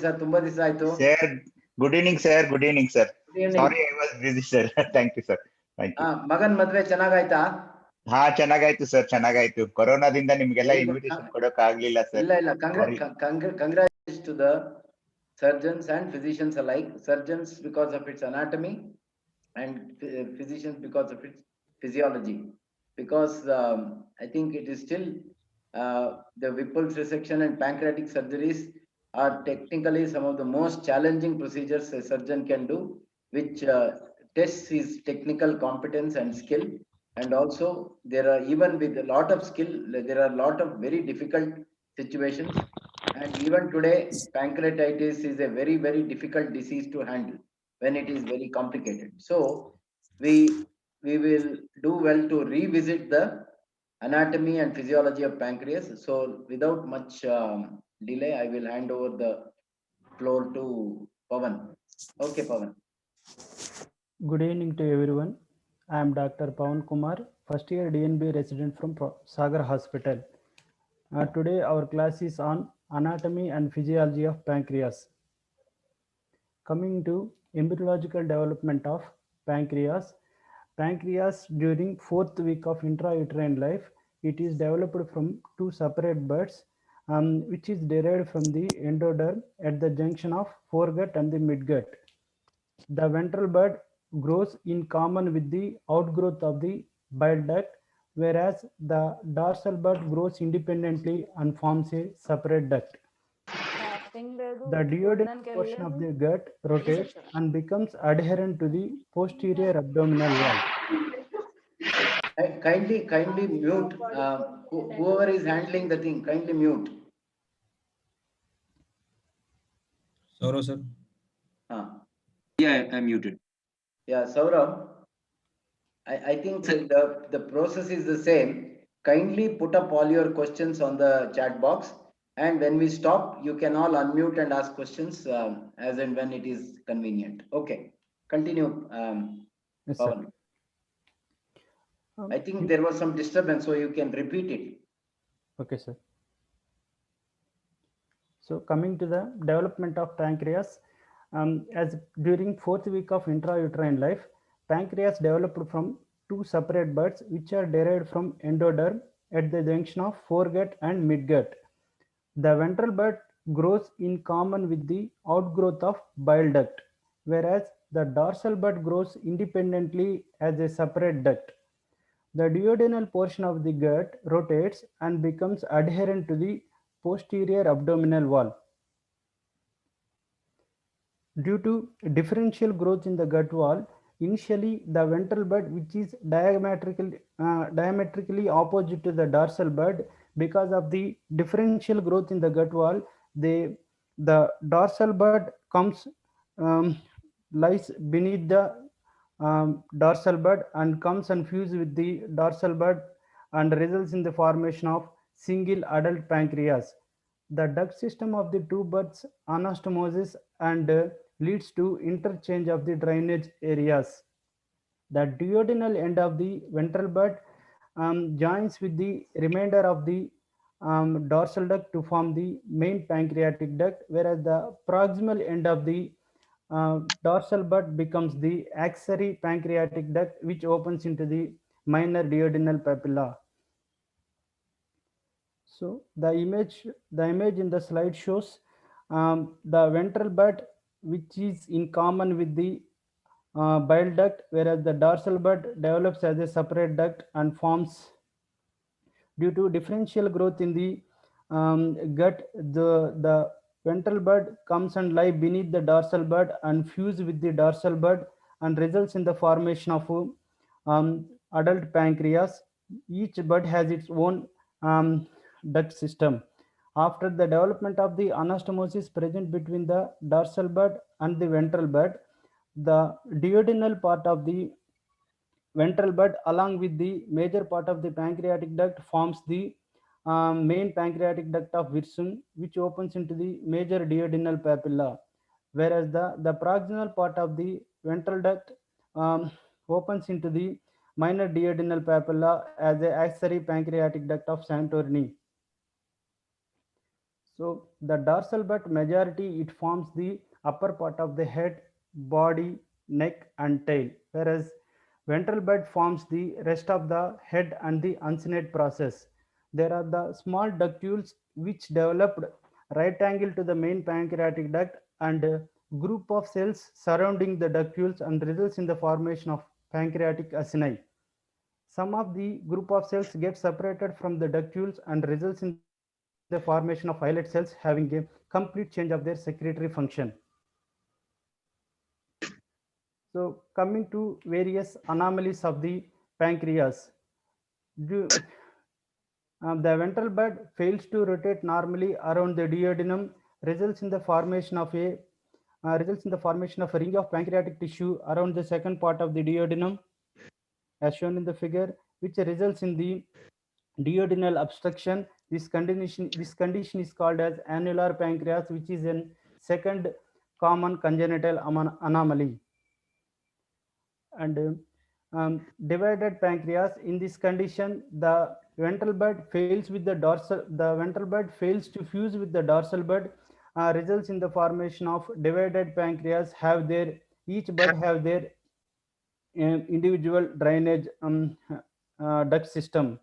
Sir ತುಂಬಾ ದಿವಸ ಆಯ್ತು. Sir, good evening, sir. Good evening, sir. Good evening. Sorry, I was busy, sir. Thank you, sir. Thank you. ಮಗನ್ ಮದ್ವೆ ಚೆನ್ನಾಗಾಯ್ತಾ? ಹಾ ಚೆನ್ನಾಗಾಯ್ತು ಸರ್, ಚೆನ್ನಾಗಾಯ್ತು. ಕೊರೋನಾದಿಂದ ನಿಮ್ಗೆಲ್ಲ Very good. ಇನ್ವಿಟೇಷನ್ ಕೊಡೋಕ್ ಆಗ್ಲಿಲ್ಲ ಸರ್. ಇಲ್ಲ congrats to the surgeons and physicians alike. Surgeons because of its anatomy and physicians because of its physiology. Because I think it is still the Whipple's resection and pancreatic surgeries are technically some of the most challenging procedures a surgeon can do, which tests his technical competence and skill. And also there are, even with a lot of skill, there are a lot of very difficult situations. And even today, pancreatitis is a very, very difficult disease to handle when it is very complicated. So we will do well to revisit the anatomy and physiology of pancreas. So without much delay, I will hand over the floor to Pawan. Okay, Pawan. Good evening to everyone. I am Dr. Pawan Kumar, first year DNB resident from Sagar Hospital. Today our class is on anatomy and physiology of pancreas. Coming to embryological development of pancreas. Pancreas during 4th week of intrauterine life, it is developed from two separate buds, which is derived from the endoderm at the junction of foregut and the midgut. The ventral bud grows in common with the outgrowth of the bile duct, whereas the dorsal bud grows independently and forms a separate duct. The duodenal portion of the gut rotates and becomes adherent to the posterior abdominal wall. Kindly mute. Whoever is handling the thing, kindly mute. Saurav sir. Yeah, I'm muted. Yeah, Saurabh, I think the process is the same. Kindly put up all your questions on the chat box, and when we stop, you can all unmute and ask questions as and when it is convenient. Okay, continue, Yes, Pawan. I think there was some disturbance, so you can repeat it. Okay, sir. So coming to the development of pancreas, as during 4th week of intrauterine life, pancreas developed from two separate buds which are derived from endoderm at the junction of foregut and midgut. The ventral bud grows in common with the outgrowth of bile duct, whereas the dorsal bud grows independently as a separate duct. The duodenal portion of the gut rotates and becomes adherent to the posterior abdominal wall. Due to differential growth in the gut wall, initially the ventral bud, which is diametrically opposite to the dorsal bud, because of the differential growth in the gut wall, the dorsal bud lies beneath the dorsal bud and comes and fuses with the dorsal bud and results in the formation of single adult pancreas. The duct system of the two buds anastomoses and leads to interchange of the drainage areas. The duodenal end of the ventral bud joins with the remainder of the dorsal duct to form the main pancreatic duct, whereas the proximal end of the dorsal bud becomes the axillary pancreatic duct, which opens into the minor duodenal papilla. So the image in the slide shows the ventral bud, which is in common with the bile duct, whereas the dorsal bud develops as a separate duct and forms due to differential growth in the gut. The ventral bud comes and lie beneath the dorsal bud and fuse with the dorsal bud and results in the formation of adult pancreas. Each bud has its own duct system. After the development of the anastomosis present between the dorsal bud and the ventral bud, the duodenal part of the ventral bud along with the major part of the pancreatic duct forms the main pancreatic duct of Wirsung, which opens into the major duodenal papilla, whereas the proximal part of the ventral duct opens into the minor duodenal papilla as a axillary pancreatic duct of Santorini. So the dorsal bud majority it forms the upper part of the head, body, neck and tail, whereas ventral bud forms the rest of the head and the uncinate process. There are the small ductules which developed right angle to the main pancreatic duct and a group of cells surrounding the ductules and results in the formation of pancreatic acini. Some of the group of cells get separated from the ductules and results in the formation of islet cells having a complete change of their secretory function. So coming to various anomalies of the pancreas. The ventral bud fails to rotate normally around the duodenum, results in the formation of a ring of pancreatic tissue around the second part of the duodenum, as shown in the figure, which results in the duodenal obstruction. This condition is called as annular pancreas, which is a second common congenital anomaly. And divided pancreas, in this condition the ventral bud fails with the ventral bud fails to fuse with the dorsal bud, results in the formation of divided pancreas. Each bud have their individual drainage duct system,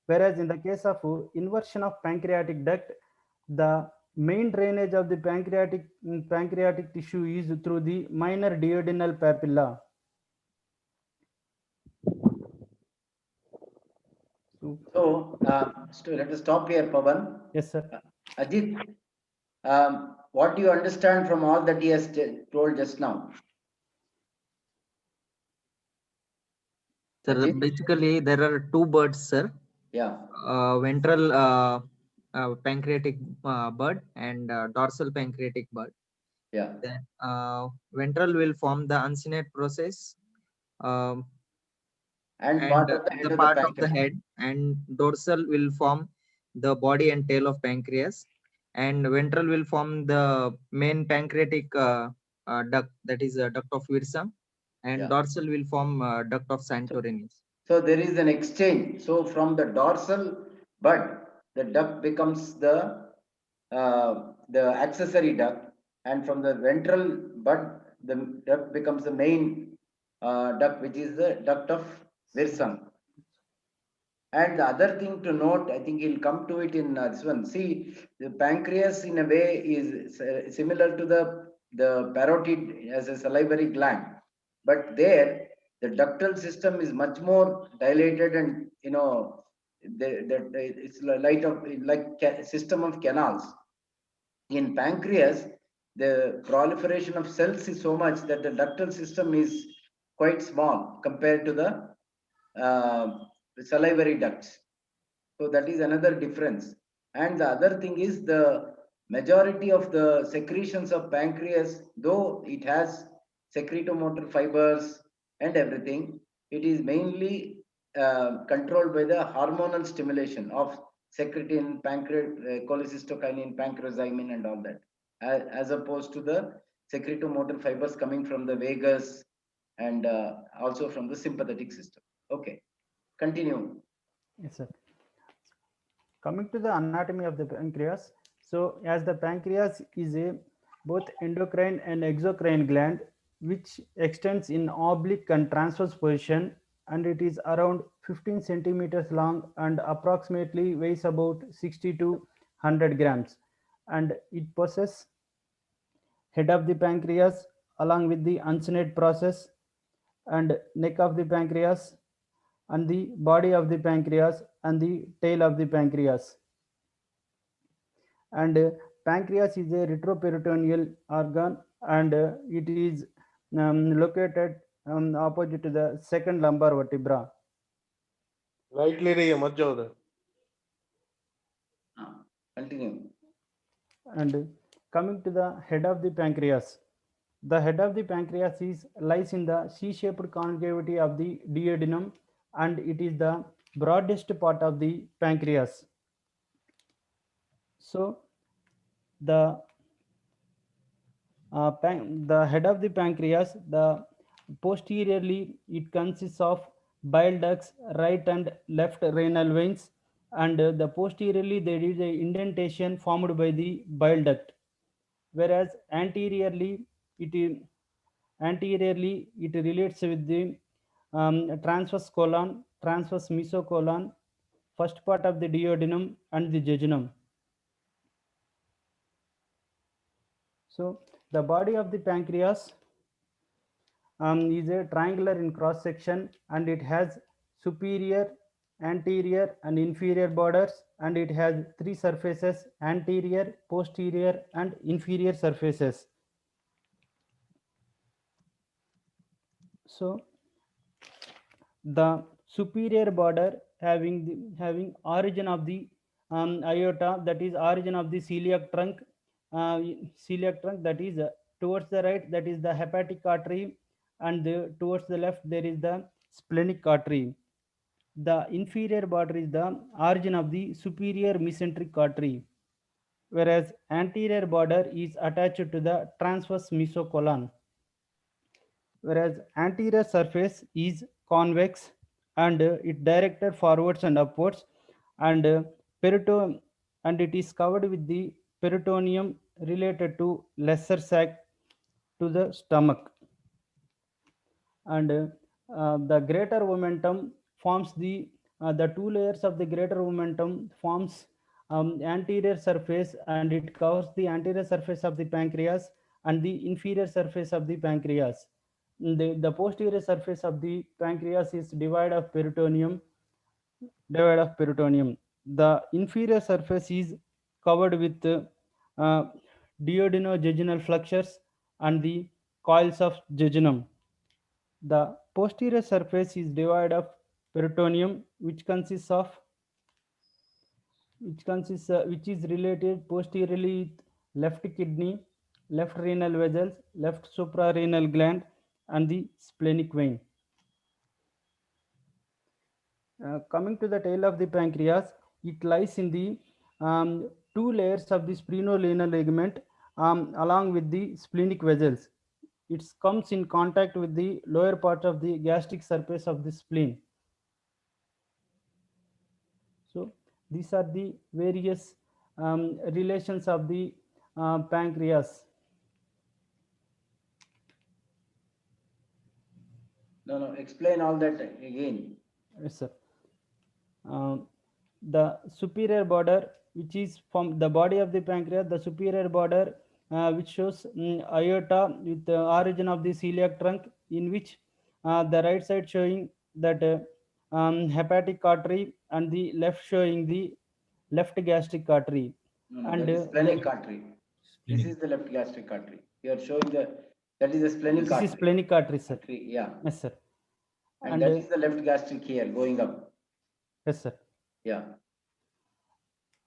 whereas in the case of inversion of pancreatic duct, the main drainage of the pancreatic tissue is through the minor duodenal papilla. So let us stop here, Pavan. Yes, sir. Ajit, what do you understand from all that he has told just now? Sir, Ajit? basically there are two birds, sir. Yeah. Ventral pancreatic bud and dorsal pancreatic bud. Yeah. Then ventral will form the uncinate process And part of the head of the part of the pancreas. head, and dorsal will form the body and tail of pancreas, and ventral will form the main pancreatic duct, that is a duct of Wirsam, and Yeah. dorsal will form duct of Santorinus. So there is an exchange. So from the dorsal bud, the duct becomes the accessory duct, and from the ventral bud, the duct becomes the main duct, which is the duct of Wirsam. And the other thing to note, I think he'll come to it in this one. See, the pancreas in a way is similar to the parotid as a salivary gland, but there the ductal system is much more dilated, and it's like system of canals. In pancreas, the proliferation of cells is so much that the ductal system is quite small compared to the salivary ducts. So that is another difference. And the other thing is the majority of the secretions of pancreas, though it has secretomotor fibers and everything, it is mainly controlled by the hormonal stimulation of secretin, cholecystokinin, pancreazymin, and all that, as opposed to the secretomotor fibers coming from the vagus and also from the sympathetic system. Okay, continue. Yes, sir. Coming to the anatomy of the pancreas. So as the pancreas is a both endocrine and exocrine gland, which extends in oblique and transverse position, and it is around 15 centimeters long and approximately weighs about 60 to 100 grams, and it possesses head of the pancreas along with the uncinate process, and neck of the pancreas, and the body of the pancreas, and the tail of the pancreas. And pancreas is a retroperitoneal organ, and it is located opposite to the second lumbar vertebra. Lightly रहिए मत जाओ उधर. Continue. And coming to the head of the pancreas, the head of the pancreas lies in the C-shaped concavity of the duodenum, and it is the broadest part of the pancreas. So the head of the pancreas, the posteriorly it consists of bile ducts, right and left renal veins, and the posteriorly there is a indentation formed by the bile duct, whereas anteriorly it relates with the transverse colon, transverse mesocolon, first part of the duodenum and the jejunum. So the body of the pancreas is a triangular in cross section, and it has superior, anterior and inferior borders, and it has three surfaces: anterior, posterior and inferior surfaces. So the superior border having origin of the aorta, that is origin of the celiac trunk, that is towards the right, that is the hepatic artery, and towards the left there is the splenic artery. The inferior border is the origin of the superior mesenteric artery, whereas anterior border is attached to the transverse mesocolon, whereas anterior surface is convex, and it directed forwards and upwards, and and it is covered with the peritoneum related to lesser sac to the stomach, and the greater omentum forms the two layers of the greater omentum forms anterior surface, and it covers the anterior surface of the pancreas and the inferior surface of the pancreas. The posterior surface of the pancreas is divide of peritoneum. The inferior surface is covered with duodenojejunal flexures and the coils of jejunum. The posterior surface is devoid of peritoneum, which is related posteriorly with left kidney, left renal vessels, left suprarenal gland, and the splenic vein. Coming to the tail of the pancreas, it lies in the two layers of the splenorenal ligament along with the splenic vessels. It comes in contact with the lower part of the gastric surface of the spleen. So these are the various relations of the pancreas. No, explain all that again. Yes, sir. The superior border, which is from the body of the pancreas, the superior border, which shows aorta with the origin of the celiac trunk, in which the right side showing that hepatic artery, and the left showing the left gastric artery. No, And that is splenic artery. This is the left gastric artery. You are showing that is the splenic this artery. is splenic artery, sir. Yeah. Yes, sir. And that is the left gastric here going up. Yes, sir. Yeah.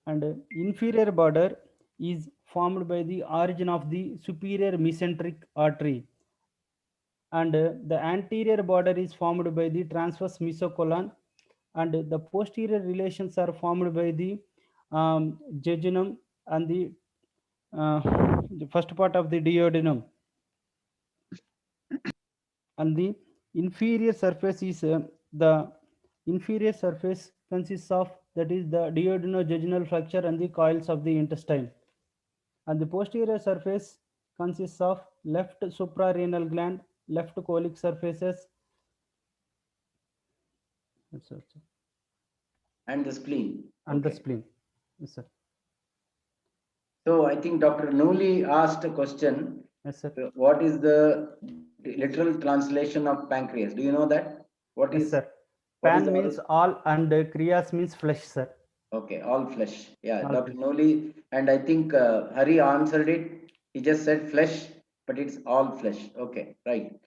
And inferior border is formed by the origin of the superior mesenteric artery, and the anterior border is formed by the transverse mesocolon, and the posterior relations are formed by the jejunum and the first part of the duodenum, and the inferior surface is the inferior surface consists of, that is the duodenojejunal flexure and the coils of the intestine, and the posterior surface consists of left suprarenal gland, left colic surfaces, And the spleen. and the spleen. Yes, sir. So I think Dr. Nooli asked a question. Yes, sir. What is the literal translation of pancreas? Do you know that? What Yes, is? sir. What is Pan means all, and krias means flesh, sir. Okay, all flesh. Yeah, All Dr. flesh. Nooli, and I think Hari answered it. He just said flesh, but it's all flesh. Okay, right.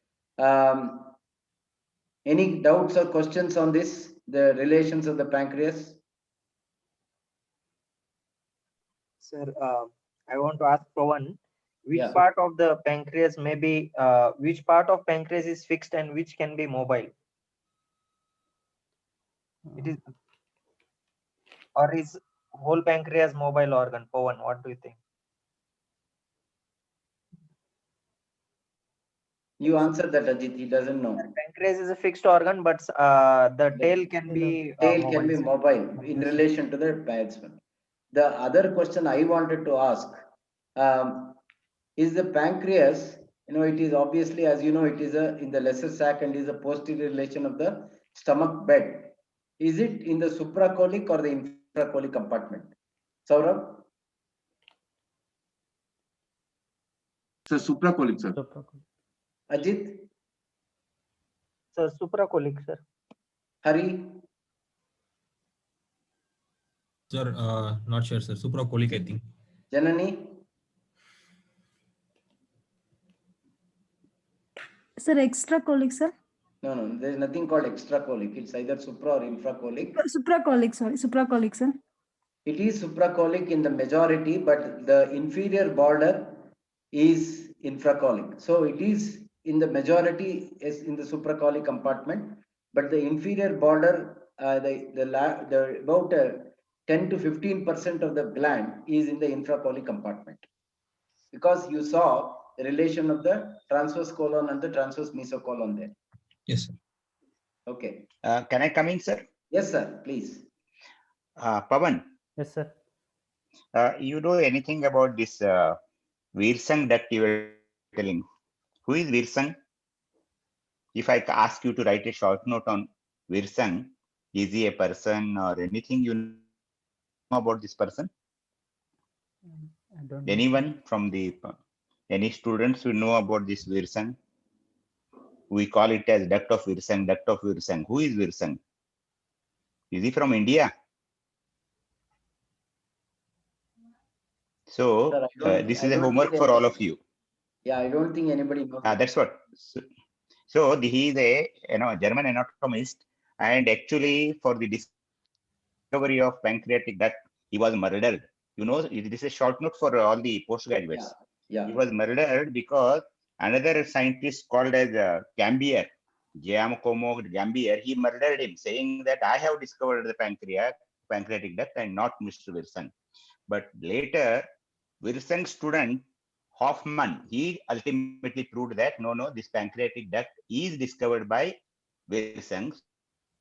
Any doubts or questions on this? The relations of the pancreas? Sir, I want to ask Pawan, which Yeah. part of the pancreas may be, which part of pancreas is fixed and which can be mobile? It is, or is whole pancreas mobile organ? Pawan, what do you think? You answered that, Ajit. He doesn't know. Pancreas is a fixed organ, but the tail can be Tail mobile, can be sir. mobile in relation to the batsman. The other question I wanted to ask, is the pancreas, it is obviously, as you know, it is in the lesser sac and is a posterior relation of the stomach bed. Is it in the supracolic or the infracolic compartment? Saurabh? Sir, supracolic, sir. Ajit? Sir, supracolic, sir. Hari? Sir, not sure, sir. Supracolic, I think. Janani? Sir, extracolic, sir. No, there is nothing called extracolic. It's either supra or infracolic. Supracolic, sorry. Supracolic, sir. It is supracolic in the majority, but the inferior border is infracolic. So it is in the majority is in the supracolic compartment, but the inferior border, the about 10 to 15% of the gland is in the infracolic compartment, because you saw the relation of the transverse colon and the transverse mesocolon there. Yes, sir. Okay. Can I come in, sir? Yes, sir. Please. Pawan, Yes, sir. you know anything about this Virsang duct you were telling? Who is Virsang? If I ask you to write a short note on Virsang, is he a person or anything you know about this person? I don't know. Anyone from any students who know about this Virsang? We call it as duct of Virsang, duct of Virsang. Who is Virsang? Is he from India? So Sir, this I is a don't homework think for all of you. Yeah, I don't think anybody knows. That's what. So he is a German anatomist, and actually for the discovery of pancreatic duct, he was murdered. You know, this is a short note for all the postgraduates. Yeah. He was murdered because another scientist called as Gambier, Giacomo Gambier, he murdered him, saying that I have discovered the pancreatic duct and not Mr. Wilson. But later, Wilson's student Hoffman, he ultimately proved that no, this pancreatic duct is discovered by Wilson,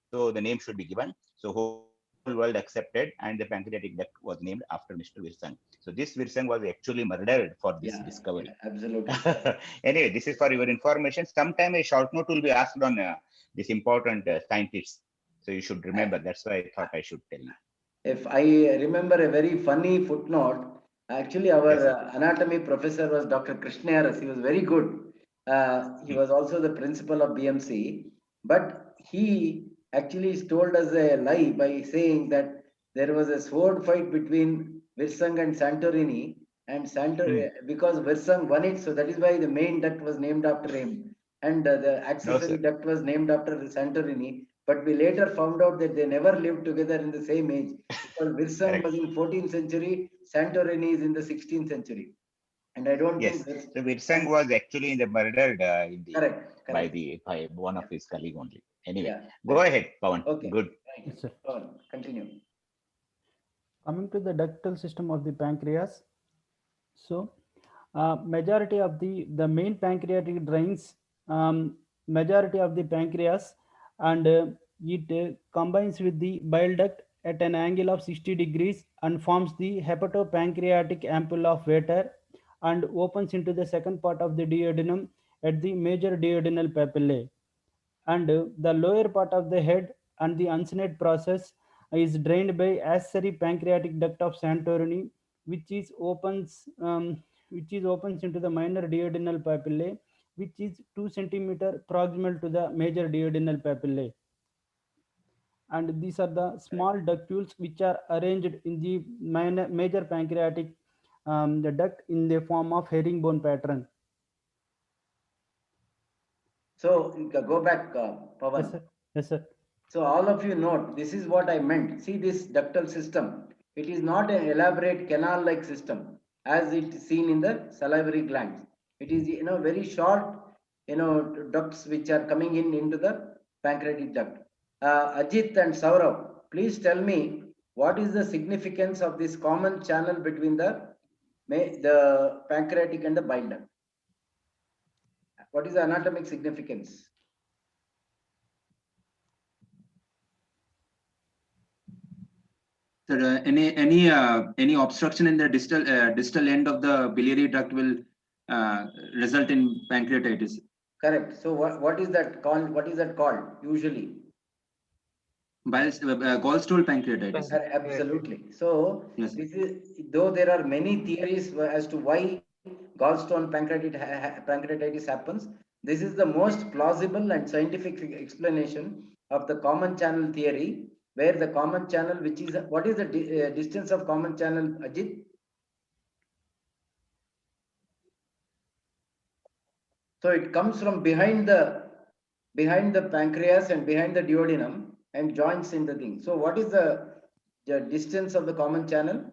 so the name should be given. So whole world accepted, and the pancreatic duct was named after Mr. Wilson. So this Wilson was actually murdered for this discovery. Yeah, absolutely. Anyway, this is for your information. Sometime a short note will be asked on this important scientists. So you should remember. That's why I thought I should tell you. If I remember a very funny footnote, actually our anatomy professor was Dr. Krishnayaras. He was very good. He was also the principal of BMC, but he actually told us a lie by saying that there was a sword fight between Virsang and Santorini, and because Virsang won it, so that is why the main duct was named after him, and the accessory duct was named after Santorini. But we later found out that they never lived together in the same age, because Virsang was in 14th century, Santorini is in the 16th century. And I don't think so Virsang was actually murdered by one of his colleague only. Anyway, go ahead, Pawan. Okay. Good. Yes, sir. Pawan, continue. Coming to the ductal system of the pancreas. So majority of the main pancreatic drains majority of the pancreas, and it combines with the bile duct at an angle of 60 degrees and forms the hepatopancreatic ampulla of Vater, and opens into the second part of the duodenum at the major duodenal papillae. And the lower part of the head and the uncinate process is drained by accessory pancreatic duct of Santorini, which is opens into the minor duodenal papillae, which is 2 cm proximal to the major duodenal papillae. And these are the small ductules which are arranged in the major pancreatic the duct in the form of herringbone pattern. So go back, Pawan. Yes, sir. Yes, sir. So all of you note, this is what I meant. See this ductal system. It is not an elaborate canal-like system as it is seen in the salivary glands. It is, very short, ducts which are coming into the pancreatic duct. Ajit and Saurav, please tell me what is the significance of this common channel between the pancreatic and the bile duct. What is the anatomic significance? Sir, any obstruction in the distal end of the biliary duct will result in pancreatitis. Correct. So what is that called? What is that called usually? Gallstone pancreatitis. Absolutely. So Yes. this is, though there are many theories as to why gallstone pancreatitis happens, this is the most plausible and scientific explanation of the common channel theory, where the common channel, which is, what is the distance of common channel, Ajit? So it comes from behind the pancreas and behind the duodenum and joins in the thing. So what is the distance of the common channel?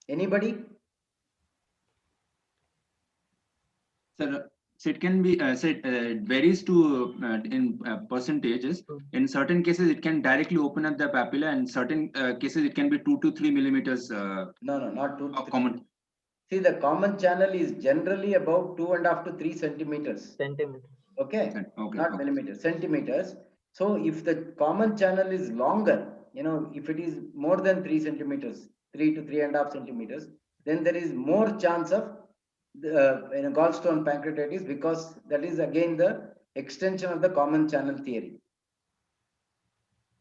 Anybody? Sir, so it can be it varies to in percentages. In certain cases, it can directly open up the papilla. In certain cases, it can be 2 to 3 millimeters. No, not 2 to 3. Common. See, the common channel is generally about 2.5 to 3 centimeters. Centimeter. Okay, Okay, not okay. millimeters, centimeters. So if the common channel is longer, if it is more than 3 centimeters, 3 to 3.5 centimeters, then there is more chance of gallstone pancreatitis, because that is again the extension of the common channel theory.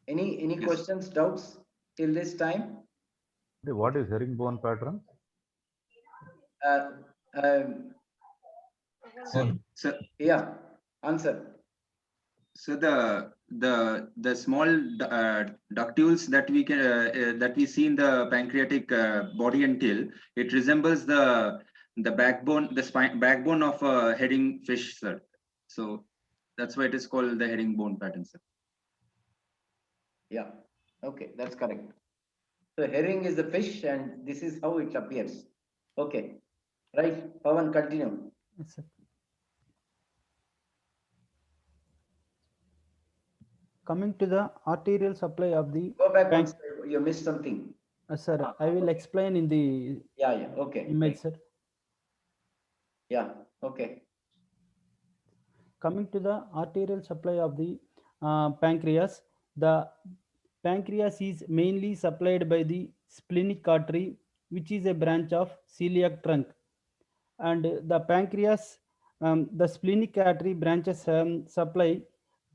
Any Yes. questions, doubts till this time? What is herringbone pattern? Sir, Yeah, answer. so the small ductules that we can that we see in the pancreatic body and tail, it resembles the backbone, the spine backbone of a herring fish, sir. So that's why it is called the herringbone pattern, sir. Yeah, okay, that's correct. So herring is the fish and this is how it appears. Okay, right, Pawan, continue. Yes, sir. Coming to the arterial supply of the Go back Thank- once, you missed something. sir, I will explain in the Yeah, okay. image, sir. Yeah, okay. Coming to the arterial supply of the pancreas, the pancreas is mainly supplied by the splenic artery, which is a branch of celiac trunk. And the pancreas, the splenic artery branches supply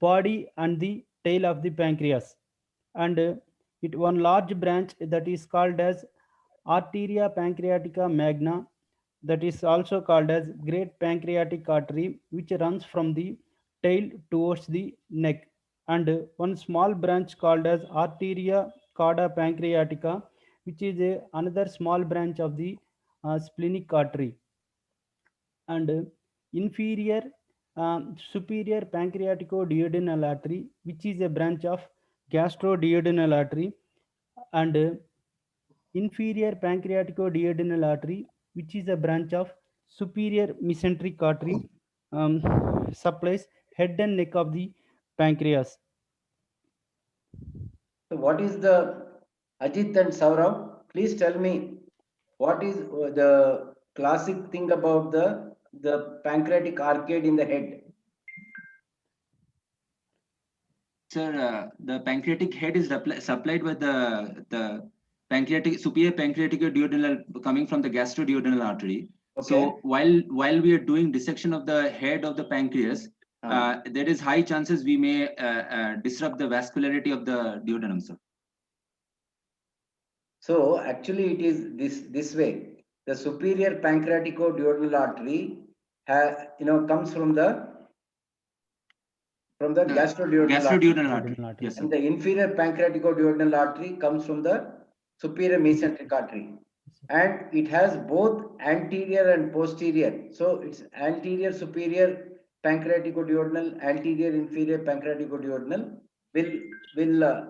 body and the tail of the pancreas. And it one large branch that is called as arteria pancreatica magna, that is also called as great pancreatic artery, which runs from the tail towards the neck. And one small branch called as arteria cauda pancreatica, which is another small branch of the splenic artery. And inferior superior pancreatico-duodenal artery, which is a branch of gastro-duodenal artery. And inferior pancreatico-duodenal artery, which is a branch of superior mesenteric artery, supplies head and neck of the pancreas. So what is the, Ajit and Saurav, please tell me, what is the classic thing about the pancreatic arcade in the head? Sir, the pancreatic head is supplied with the pancreatic superior pancreatico-duodenal coming from the gastro-duodenal artery. Okay. So while we are doing dissection of the head of the pancreas, there is high chances we may disrupt the vascularity of the duodenum, sir. So actually it is this way. The superior pancreatico-duodenal artery comes from the Gastro-duodenal artery. Yes, sir. And the inferior pancreatico-duodenal artery comes from the superior mesenteric artery. And it has both anterior and posterior. So it's anterior superior pancreatico-duodenal, anterior inferior pancreatico-duodenal will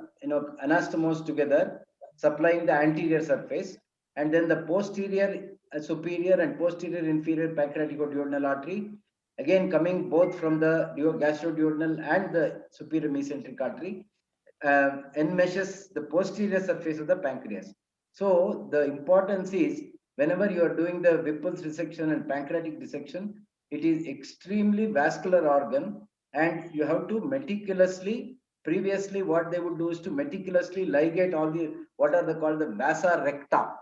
anastomose together, supplying the anterior surface. And then the posterior superior and posterior inferior pancreatico-duodenal artery, again coming both from the gastro-duodenal and the superior mesenteric artery, enmeshes the posterior surface of the pancreas. So the importance is, whenever you are doing the Whipple's resection and pancreatic dissection, It is extremely vascular organ, and you have to meticulously, previously what they would do is to meticulously ligate all the, what are they called, the vasa recta.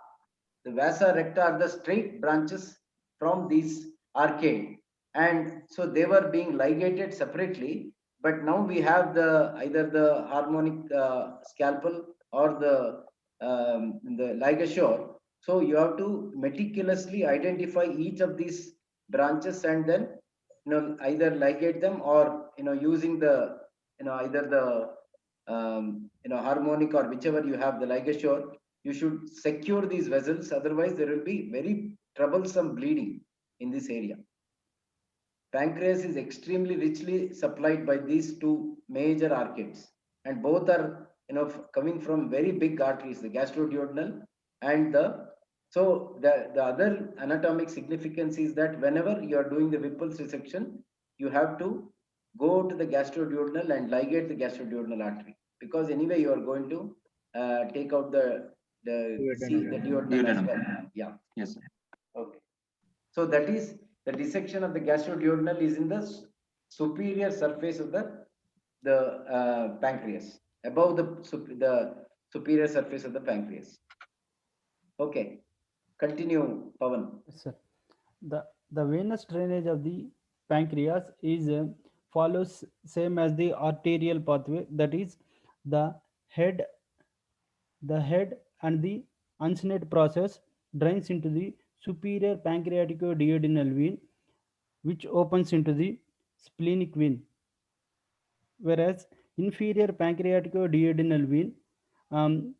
The vasa recta are the straight branches from these arcade. And so they were being ligated separately, but now we have the either the harmonic scalpel or the ligashore. So you have to meticulously identify each of these branches and then either ligate them or using the either the harmonic or whichever you have the ligashore, you should secure these vessels, otherwise there will be very troublesome bleeding in this area. Pancreas is extremely richly supplied by these two major arcades, and both are coming from very big arteries, the gastroduodenal and the, so the other anatomic significance is that whenever you are doing the Whipple's resection, you have to go to the gastroduodenal and ligate the gastroduodenal artery, because anyway you are going to take out the duodenum as well. Yeah. Yes, sir. Okay. So that is the dissection of the gastroduodenal is in the superior surface of the pancreas, above the superior surface of the pancreas. Okay, continue, Pavan. Yes, sir. The venous drainage of the pancreas is follows same as the arterial pathway. That is, the head the head and the uncinate process drains into the superior pancreaticoduodenal vein, which opens into the splenic vein, whereas inferior pancreaticoduodenal vein um,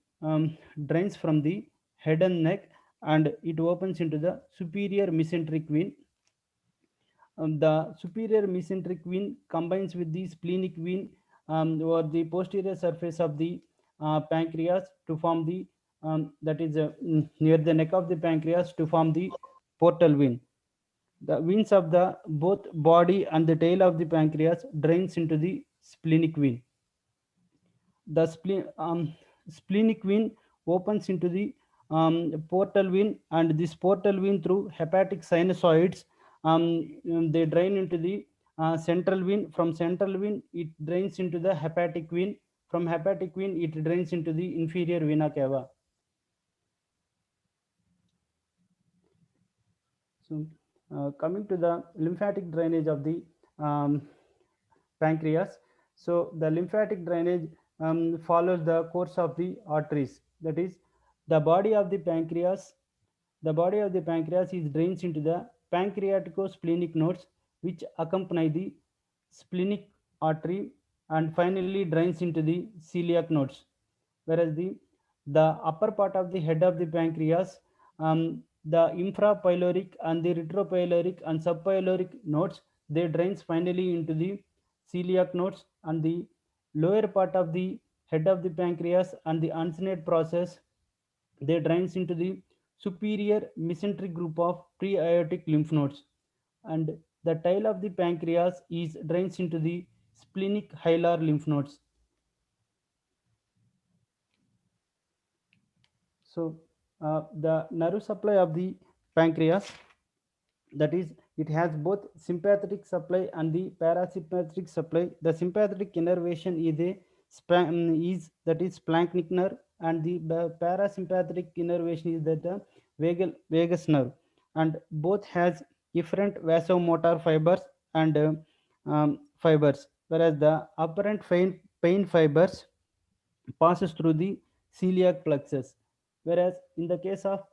drains from the head and neck, and it opens into the superior mesenteric vein. The superior mesenteric vein combines with the splenic vein or the posterior surface of the pancreas to form the that is near the neck of the pancreas to form the portal vein. The veins of the both body and the tail of the pancreas drains into the splenic vein. The splenic vein opens into the portal vein, and this portal vein through hepatic sinusoids they drain into the central vein. From central vein it drains into the hepatic vein. From hepatic vein it drains into the inferior vena cava. So coming to the lymphatic drainage of the um, pancreas. So the lymphatic drainage follows the course of the arteries. That is, the body of the pancreas. The body of the pancreas is drains into the pancreaticosplenic nodes, which accompany the splenic artery, and finally drains into the celiac nodes. Whereas the upper part of the head of the pancreas, the infrapyloric and the retropyloric and subpyloric nodes, they drains finally into the celiac nodes, and the lower part of the head of the pancreas and the uncinate process, they drains into the superior mesenteric group of pre-aortic lymph nodes, and the tail of the pancreas is drains into the splenic hilar lymph nodes. So the nerve supply of the pancreas, that is, it has both sympathetic supply and the parasympathetic supply. The sympathetic innervation is that is splanchnic nerve, and the parasympathetic innervation is that the vagus nerve, and both has different vasomotor fibers and fibers, whereas the apparent pain fibers passes through the celiac plexus, whereas in the case of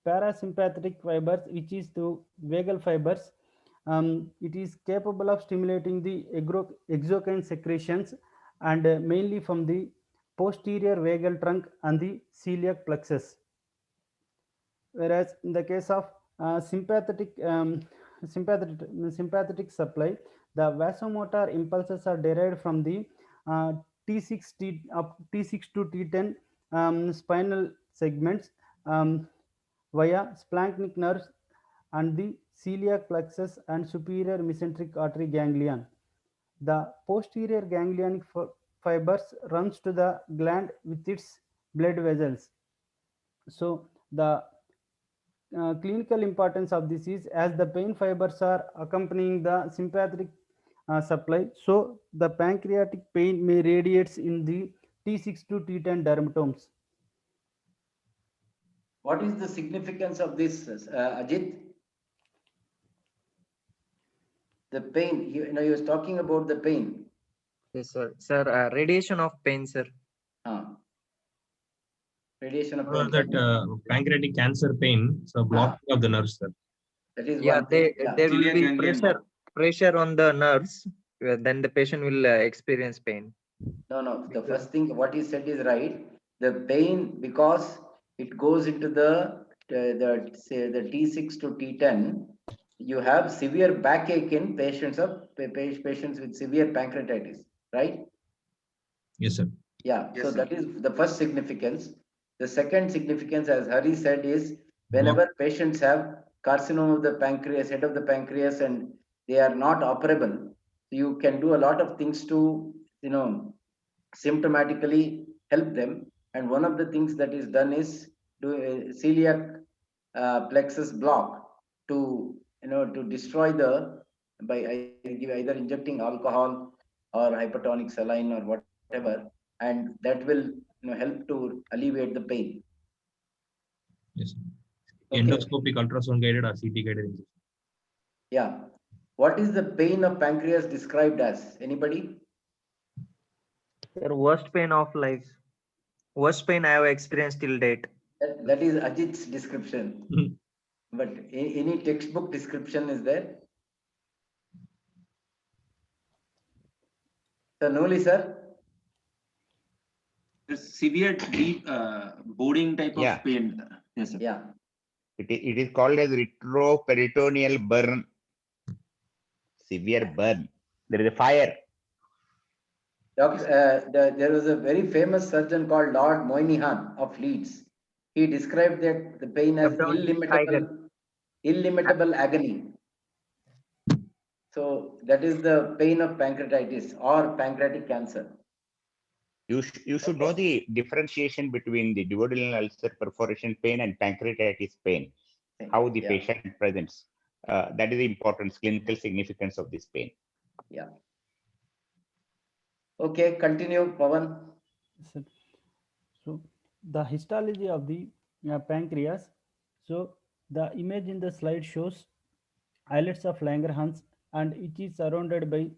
parasympathetic fibers, which is through vagal fibers, it is capable of stimulating the exocrine secretions, and mainly from the posterior vagal trunk and the celiac plexus. Whereas in the case of sympathetic supply, the vasomotor impulses are derived from the T6 to T10 spinal segments via splanchnic nerves and the celiac plexus and superior mesenteric artery ganglion. The posterior ganglionic fibers runs to the gland with its blood vessels. So the clinical importance of this is as the pain fibers are accompanying the sympathetic supply, so the pancreatic pain may radiates in the T6 to T10 dermatomes. What is the significance of this, Ajit? The pain, he was talking about the pain. Yes, sir. Sir, radiation of pain, sir. Radiation of For pain. that pancreatic cancer pain, so blocking of the nerves, sir. That is Yeah, one thing. there will Celiac be ganglion. pressure on the nerves. Then the patient will experience pain. No. The first thing, what he said is right. The pain, because it goes into the T6 to T10, you have severe backache in patients with severe pancreatitis, right? Yes, sir. Yeah. Yes, So sir. that is the first significance. The second significance, as Hari said, is whenever patients have carcinoma of the pancreas, head of the pancreas, and they are not operable, you can do a lot of things to, symptomatically help them. And one of the things that is done is do a celiac plexus block to, to destroy by either injecting alcohol or hypertonic saline or whatever, and that will, help to alleviate the pain. Yes. Okay. Endoscopic ultrasound guided or CT guided injection. Yeah. What is the pain of pancreas described as? Anybody? Sir, worst pain of life. Worst pain I have experienced till date. That is Ajit's description. But any textbook description is there? So, Noli, sir? Severe deep boarding type Yeah. of pain. Yes, sir. Yeah. It is called as retroperitoneal burn. Severe burn. There is a fire. There was a very famous surgeon called Lord Moynihan of Leeds. He described that the pain as illimitable agony. So that is the pain of pancreatitis or pancreatic cancer. You should know the differentiation between the duodenal ulcer perforation pain and pancreatitis pain, how the patient presents. That is the importance, clinical significance of this pain. Yeah. Okay, continue, Pawan. So the histology of the pancreas. So the image in the slide shows islets of Langerhans, and it is surrounded by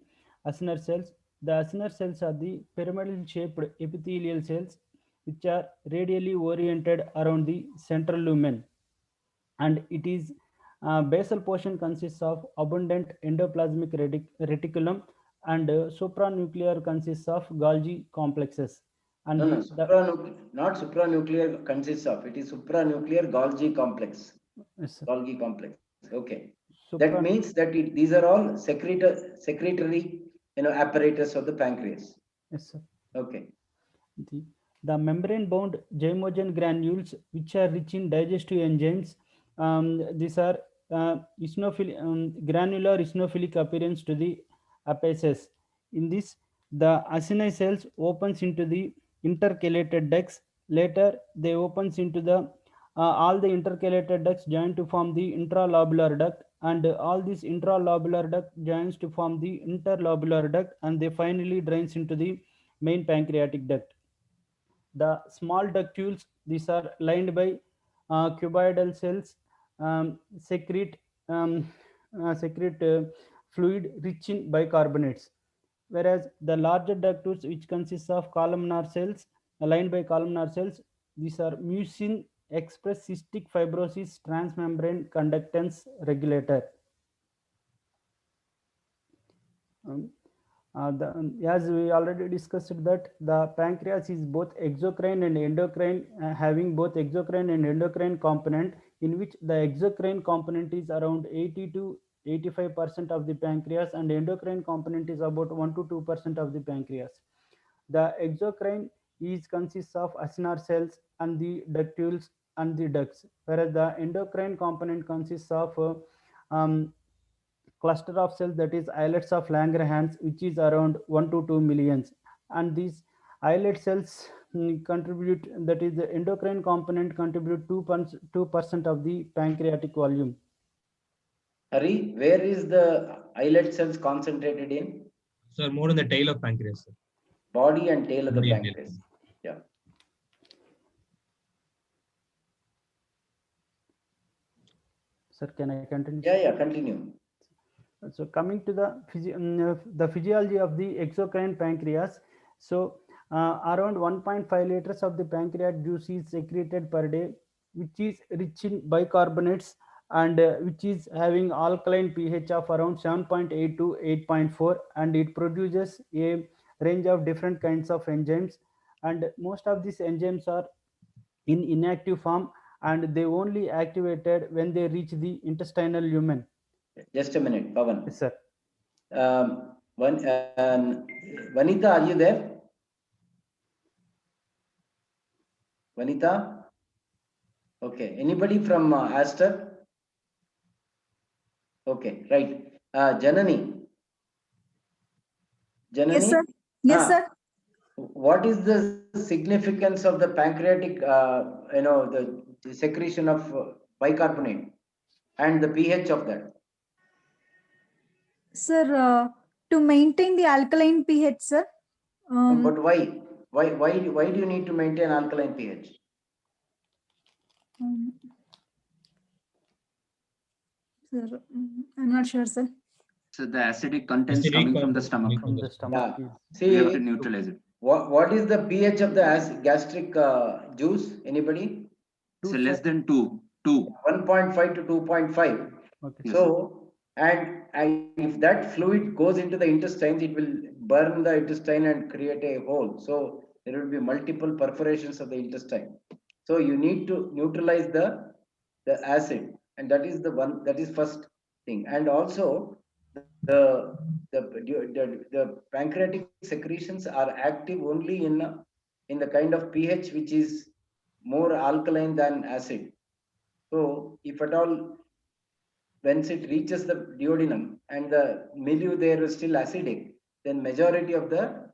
acinar cells. The acinar cells are the pyramidal shaped epithelial cells which are radially oriented around the central lumen, and it is basal portion consists of abundant endoplasmic reticulum, and supranuclear consists of Golgi complexes. And not supranuclear consists of, it is supranuclear Golgi complex. Yes, Golgi complex. Okay. That means that these are all secretory, apparatus of the pancreas. Yes, sir. Okay. The membrane-bound zymogen granules, which are rich in digestive enzymes, these are granular eosinophilic appearance to the apices. In this, the acini cells opens into the intercalated ducts. Later, they opens into the all the intercalated ducts join to form the intralobular duct, and all these intralobular duct joins to form the interlobular duct, and they finally drains into the main pancreatic duct. The small ductules, these are lined by cuboidal cells, secrete fluid rich in bicarbonates, whereas the larger ductules, which consists of columnar cells lined by columnar cells, these are mucin express cystic fibrosis transmembrane conductance regulator. As we already discussed that the pancreas is both exocrine and endocrine, having both exocrine and endocrine component, in which the exocrine component is around 80 to 85% of the pancreas, and endocrine component is about 1 to 2% of the pancreas. The exocrine consists of acinar cells and the ductules and the ducts, whereas the endocrine component consists of cluster of cells, that is islets of Langerhans, which is around 1 to 2 millions, and these islet cells contribute, that is the endocrine component contribute 2% of the pancreatic volume. Hari, where is the islet cells concentrated in? Sir, more in the tail of pancreas, sir. Body and tail of the Body and tail. pancreas. Yeah. Sir, can I continue? Yeah, continue. So coming to the physiology of the exocrine pancreas. So around 1.5 liters of the pancreatic juice is secreted per day, which is rich in bicarbonates and which is having alkaline pH of around 7.8 to 8.4, and it produces a range of different kinds of enzymes, and most of these enzymes are in inactive form and they only activated when they reach the intestinal lumen. Just a minute, Pavan. Yes, sir. Vanita, are you there? Vanita? Okay. Anybody from Aster? Okay, right. Janani. Janani? Yes, sir. Yes, Ah, sir. What is the significance of the pancreatic, the secretion of bicarbonate and the pH of that? Sir, to maintain the alkaline pH, sir. But why? Why do you need to maintain alkaline pH? Sir, I'm not sure, sir. So the acidic contents Acidic coming or from the stomach. From the stomach. Yeah. is- We have to See, neutralize it. what is the pH of the gastric juice? Anybody? So Two, less sir. than 2. 1.5 to 2.5. Okay. Yes. So, and if that fluid goes into the intestines, it will burn the intestine and create a hole. So there will be multiple perforations of the intestine. So you need to neutralize the acid, and that is the one, that is first thing. And also the pancreatic secretions are active only in the kind of pH which is more alkaline than acid. So if at all, once it reaches the duodenum and the milieu there is still acidic, then majority of the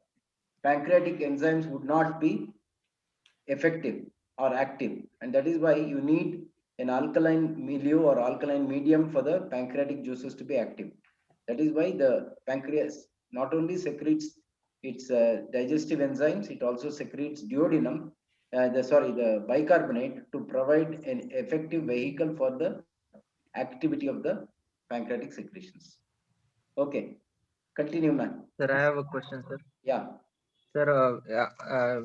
pancreatic enzymes would not be effective or active. And that is why you need an alkaline milieu or alkaline medium for the pancreatic juices to be active. That is why the pancreas not only secretes its digestive enzymes, it also secretes duodenum, the bicarbonate, to provide an effective vehicle for the activity of the pancreatic secretions. Okay, continue, man. Sir, I have a question, sir. Yeah. Sir,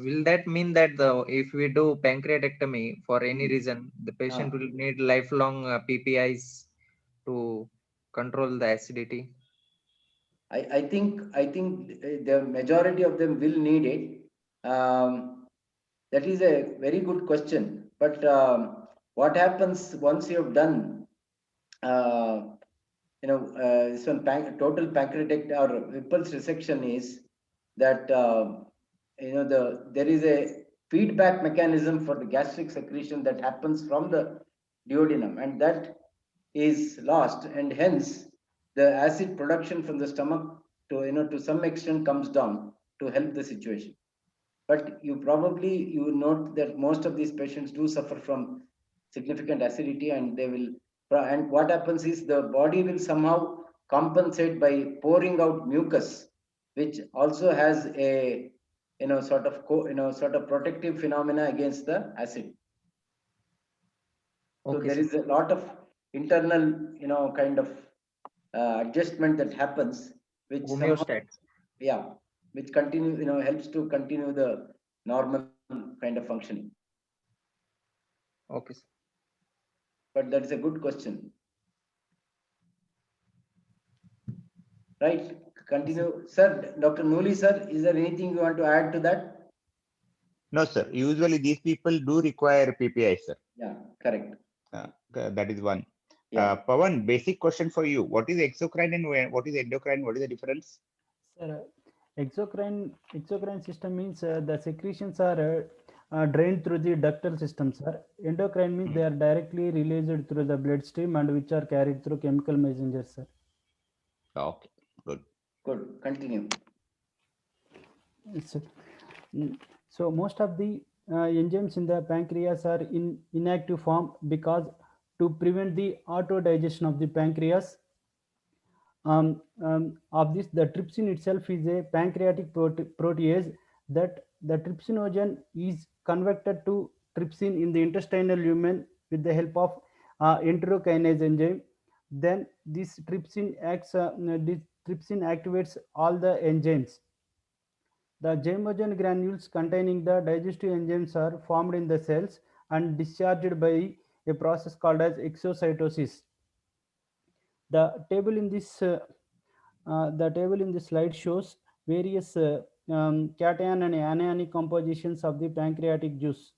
will that mean that if we do pancreatectomy for any reason, the patient will need lifelong PPIs to control the acidity? I think the majority of them will need it. That is a very good question. But what happens once you have done, some total pancreatic or Whipple's resection is that there is a feedback mechanism for the gastric secretion that happens from the duodenum, and that is lost, and hence the acid production from the stomach to some extent comes down to help the situation. But you note that most of these patients do suffer from significant acidity, and what happens is the body will somehow compensate by pouring out mucus, which also has a sort of protective phenomena against the acid. So Okay, there sir. is a lot of internal, kind of adjustment that happens, which somehow, Homeostat. which helps to continue the normal kind of functioning. Okay, sir. But that is a good question. Right? Continue, sir. Dr. Nooli, sir, is there anything you want to add to that? No, sir. Usually these people do require PPI, sir. Yeah, correct. That is one. Yeah. Pawan, basic question for you. What is exocrine and what is endocrine? What is the difference? Sir, exocrine system means the secretions are drained through the ductal system, sir. Endocrine means they are directly released through the bloodstream and which are carried through chemical messengers, sir. Okay, good. Good. Continue. Yes, sir. So most of the enzymes in the pancreas are in inactive form because to prevent the auto digestion of the pancreas of this, the trypsin itself is a pancreatic protease that the trypsinogen is converted to trypsin in the intestinal lumen with the help of enterokinase enzyme. Then this trypsin activates all the enzymes. The zymogen granules containing the digestive enzymes are formed in the cells and discharged by a process called as exocytosis. The table in this slide shows various cation and anionic compositions of the pancreatic juice.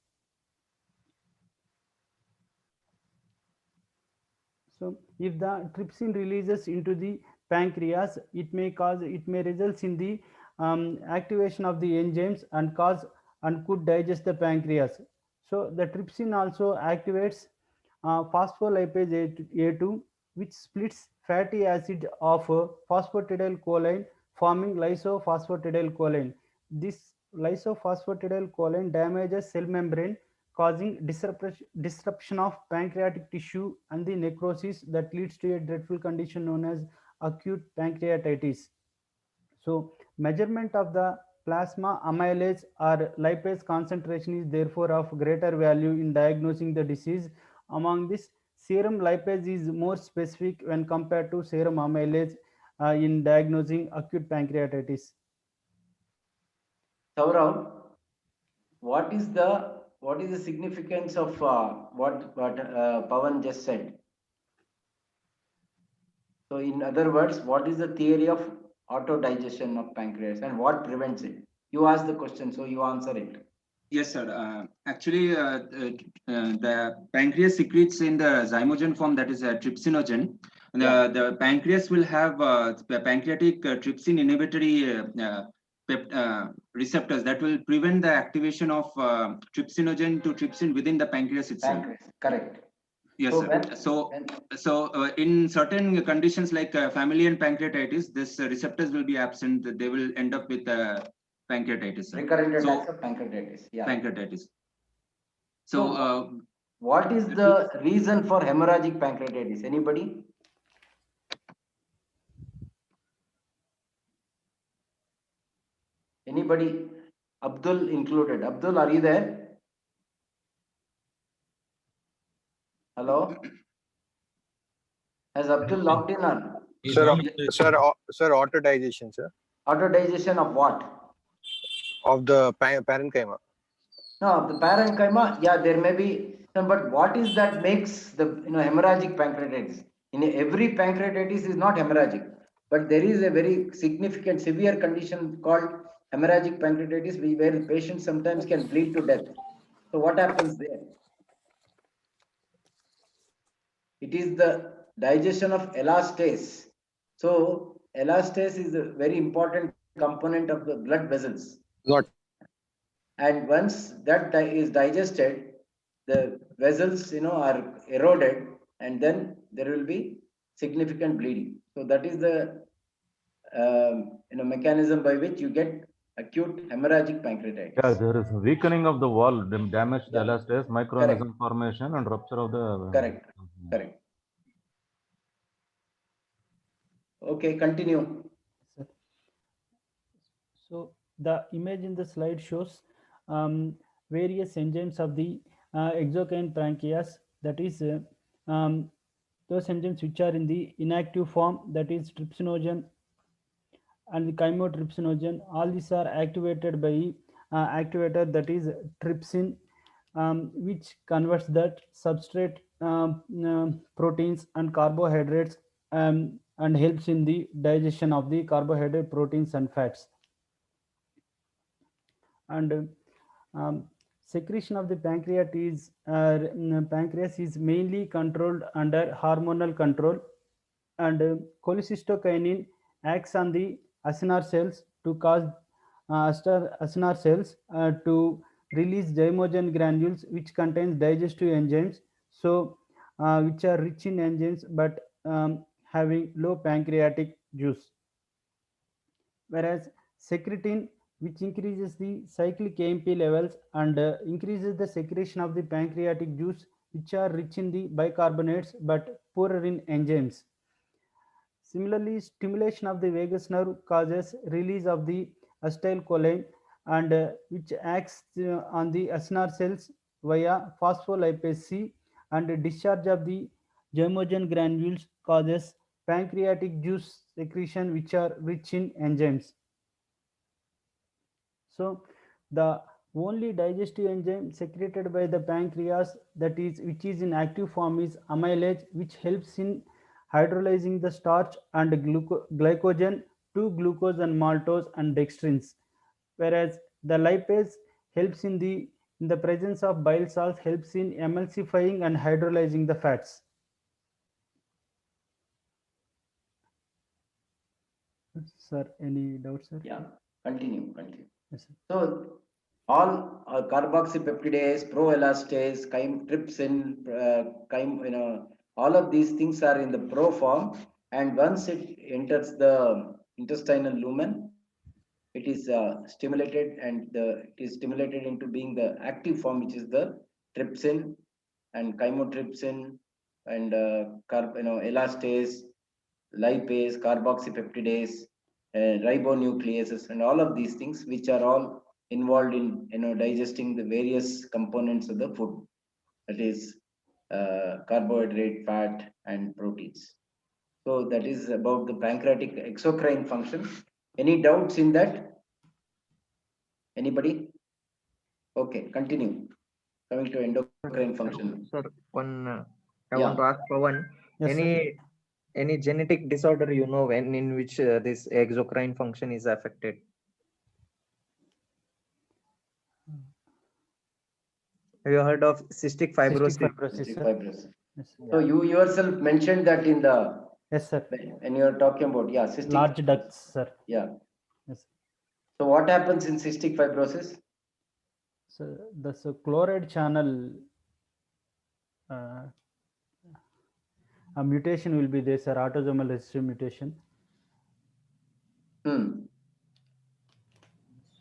So if the trypsin releases into the pancreas, it may result in the activation of the enzymes and could digest the pancreas. So the trypsin also activates phospholipase A2, which splits fatty acid of phosphatidylcholine, forming lysophosphatidylcholine. This lysophosphatidylcholine damages cell membrane, causing disruption of pancreatic tissue and the necrosis that leads to a dreadful condition known as acute pancreatitis. So measurement of the plasma amylase or lipase concentration is therefore of greater value in diagnosing the disease. Among this, serum lipase is more specific when compared to serum amylase in diagnosing acute pancreatitis. Saurav, what is the significance of what Pawan just said? So in other words, what is the theory of auto digestion of pancreas and what prevents it? You asked the question, so you answer it. Yes, sir. Actually, the pancreas secretes in the zymogen form, that is a trypsinogen. The pancreas will have the pancreatic trypsin inhibitory receptors that will prevent the activation of trypsinogen to trypsin within the pancreas itself. Pancreas, correct. Yes, So sir. In certain conditions like familial pancreatitis, this receptors will be absent. They will end up with pancreatitis. Sir. Recurrent attacks of pancreatitis. Yeah. Pancreatitis. So, what is the reason for hemorrhagic pancreatitis? Anybody? Anybody? Abdul included. Abdul, are you there? Hello? Has Abdul logged in on? Sir, auto digestion, sir. Auto digestion of what? Of the parenchyma. No, the parenchyma, yeah, there may be some, but what is that makes the hemorrhagic pancreatitis? In every pancreatitis is not hemorrhagic, but there is a very significant severe condition called hemorrhagic pancreatitis where the patient sometimes can bleed to death. So what happens there? It is the digestion of elastase. So elastase is a very important component of the blood vessels. Not. And once that is digested, the vessels are eroded, and then there will be significant bleeding. So that is the mechanism by which you get acute hemorrhagic pancreatitis. Yeah, there is weakening of the wall, damage the elastase, microaneurysm formation, and rupture of the. Correct. Correct. Okay, continue. So the image in the slide shows various enzymes of the exocrine pancreas, that is those enzymes which are in the inactive form, that is trypsinogen and the chymotrypsinogen. All these are activated by activator, that is trypsin, which converts that substrate proteins and carbohydrates and helps in the digestion of the carbohydrate, proteins and fats. And secretion of the pancreas is mainly controlled under hormonal control, and cholecystokinin acts on the acinar cells to cause acinar cells to release zymogen granules which contains digestive enzymes, so which are rich in enzymes but having low pancreatic juice. Whereas secretin, which increases the cyclic AMP levels and increases the secretion of the pancreatic juice, which are rich in the bicarbonates but poorer in enzymes. Similarly, stimulation of the vagus nerve causes release of the acetylcholine and which acts on the acinar cells via phospholipase C, and discharge of the zymogen granules causes pancreatic juice secretion, which are rich in enzymes. So the only digestive enzyme secreted by the pancreas that is which is in active form is amylase, which helps in hydrolyzing the starch and glycogen to glucose and maltose and dextrins, whereas the lipase helps in the presence of bile salts helps in emulsifying and hydrolyzing the fats. Sir, any doubts, sir? Yeah, continue. Yes, sir. So all carboxypeptidase, proelastase, trypsin, all of these things are in the pro form, and once it enters the intestinal lumen, it is stimulated, and it is stimulated into being the active form, which is the trypsin and chymotrypsin and elastase, lipase, carboxypeptidase, ribonucleases, and all of these things, which are all involved in digesting the various components of the food, that is carbohydrate, fat, and proteins. So that is about the pancreatic exocrine function. Any doubts in that? Anybody? Okay, continue. Coming to endocrine function. Sir, I Yeah. want to ask Pawan, Yes, sir. any genetic disorder when in which this exocrine function is affected? Have you heard of cystic fibrosis? Cystic fibrosis, Cystic sir. fibrosis. Yes. So you yourself mentioned that in the Yes, sir. when you are talking about cystic Large fibrosis. ducts, sir. Yeah. Yes. So what happens in cystic fibrosis? So the chloride channel a mutation will be there, sir. Autosomal recessive mutation.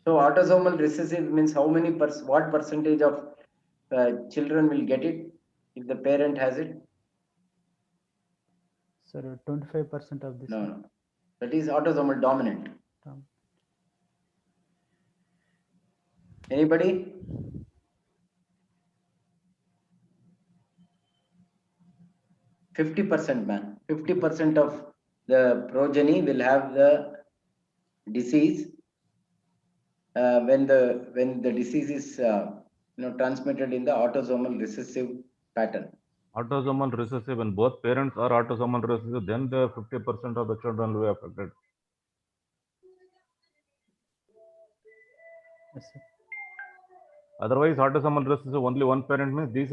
So autosomal recessive means how many what percentage of children will get it if the parent has it? Sir, 25% of this. No. That is autosomal dominant. Anybody? %, man. 50% of the progeny will have the disease when the disease is transmitted in the autosomal recessive pattern. Autosomal recessive, when both parents are autosomal recessive, then the 50% of the children will be affected. Yes, sir. Otherwise, autosomal recessive only one parent means these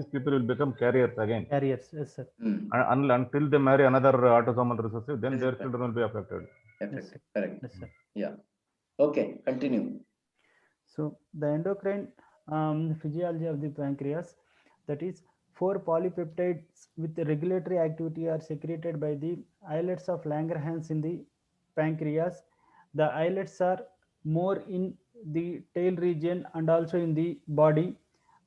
people will become carriers again. Carriers, yes, sir. Until they marry another autosomal recessive, then their children will be affected. Yes, Correct. Yes, sir. Yeah. Okay, continue. So the endocrine physiology of the pancreas, that is 4 polypeptides with regulatory activity are secreted by the islets of Langerhans in the pancreas. The islets are more in the tail region and also in the body,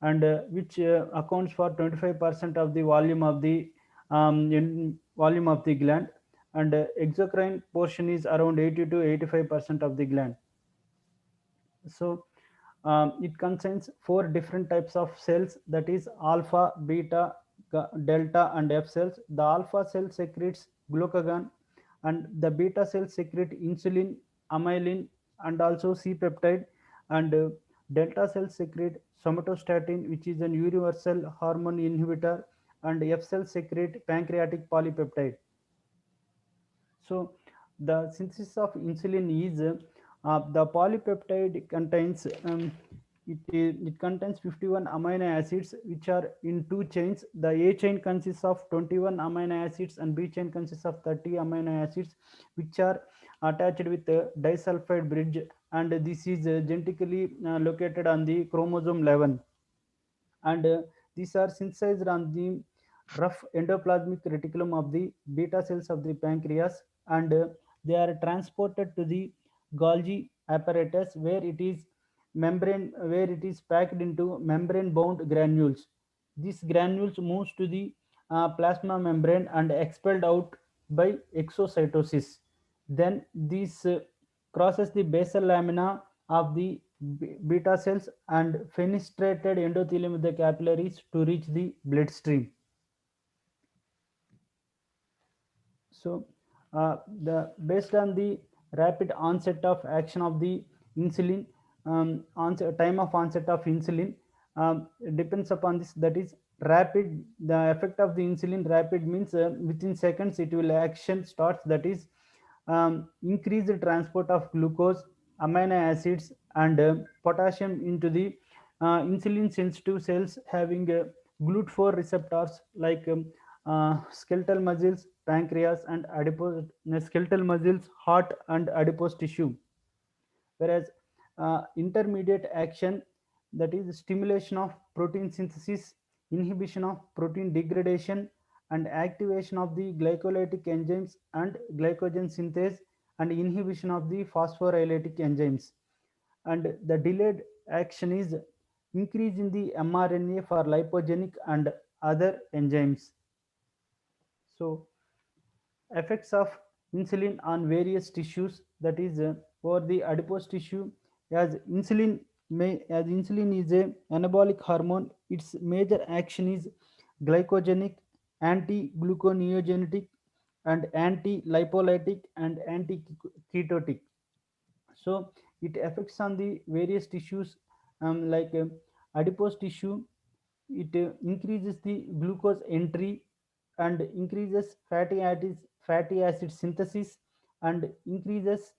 and which accounts for 25% of the volume of the gland, and exocrine portion is around 80 to 85% of the gland. So it contains 4 different types of cells, that is alpha, beta, delta, and F cells. The alpha cell secretes glucagon, and the beta cells secrete insulin, amylin, and also C peptide, and delta cells secrete somatostatin, which is an universal hormone inhibitor, and F cells secrete pancreatic polypeptide. So the synthesis of insulin is the polypeptide contains it contains 51 amino acids which are in 2 chains. The A chain consists of 21 amino acids and B chain consists of 30 amino acids, which are attached with a disulfide bridge, and this is genetically located on the chromosome 11, and these are synthesized on the rough endoplasmic reticulum of the beta cells of the pancreas, and they are transported to the Golgi apparatus where it is packed into membrane bound granules. These granules moves to the plasma membrane and expelled out by exocytosis. Then these crosses the basal lamina of the beta cells and fenestrated endothelium of the capillaries to reach the bloodstream. So, based on the rapid onset of action of the insulin, time of onset of insulin depends upon this. That is rapid. The effect of the insulin rapid means within seconds it will action starts. That is increased transport of glucose, amino acids, and potassium into the insulin sensitive cells having GLUT4 receptors like skeletal muscles, pancreas, and adipose skeletal muscles, heart, and adipose tissue. Whereas intermediate action, that is stimulation of protein synthesis, inhibition of protein degradation, and activation of the glycolytic enzymes and glycogen synthase, and inhibition of the phosphorylated enzymes. And the delayed action is increase in the mRNA for lipogenic and other enzymes. So, effects of insulin on various tissues, that is over the adipose tissue, as insulin is a anabolic hormone. Its major action is glycogenic, anti-gluconeogenic, and anti-lipolytic, and anti-ketotic. So it affects on the various tissues like adipose tissue. It increases the glucose entry and increases fatty acid synthesis, and increases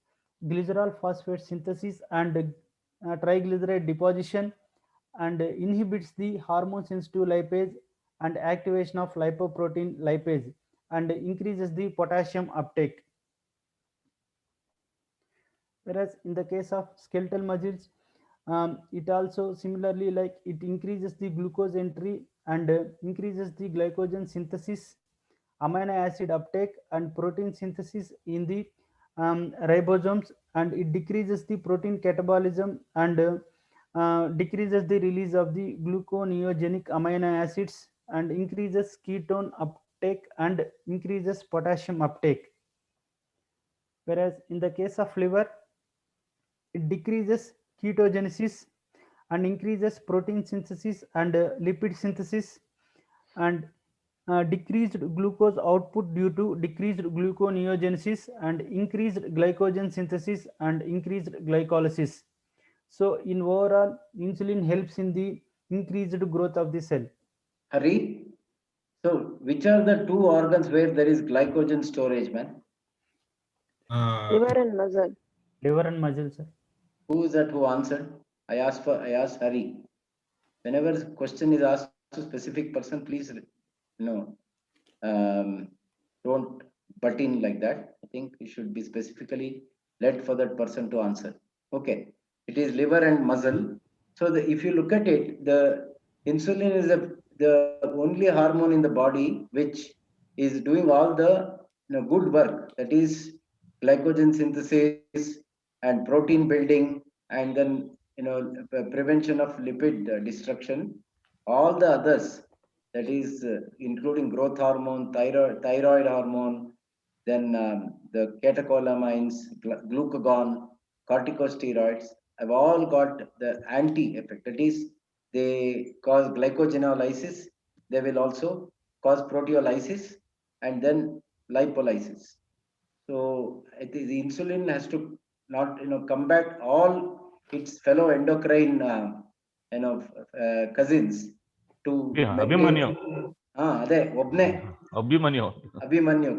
glycerol phosphate synthesis and triglyceride deposition, and inhibits the hormone sensitive lipase and activation of lipoprotein lipase, and increases the potassium uptake. Whereas in the case of skeletal muscles, it also similarly, like, it increases the glucose entry and increases the glycogen synthesis, amino acid uptake, and protein synthesis in the ribosomes, and it decreases the protein catabolism and decreases the release of the gluconeogenic amino acids, and increases ketone uptake and increases potassium uptake. Whereas in the case of liver, it decreases ketogenesis and increases protein synthesis and lipid synthesis, and decreased glucose output due to decreased gluconeogenesis, and increased glycogen synthesis and increased glycolysis. So in overall, insulin helps in the increased growth of the cell. Hari, so which are the two organs where there is glycogen storage, man? Liver and muscle. Liver and muscle, sir. Who is that who answered? I asked Hari. Whenever the question is asked to specific person, please don't butt in like that. I think it should be specifically led for that person to answer. Okay, it is liver and muscle. So if you look at it, the insulin is the only hormone in the body which is doing all the good work, that is glycogen synthesis and protein building, and then prevention of lipid destruction. All the others, that is including growth hormone, thyroid hormone, then the catecholamines, glucagon, corticosteroids, have all got the anti effect. That is, they cause glycogenolysis. They will also cause proteolysis and then lipolysis. So the insulin has to not combat all its fellow endocrine cousins to Abhimanyu. Abhimanyu,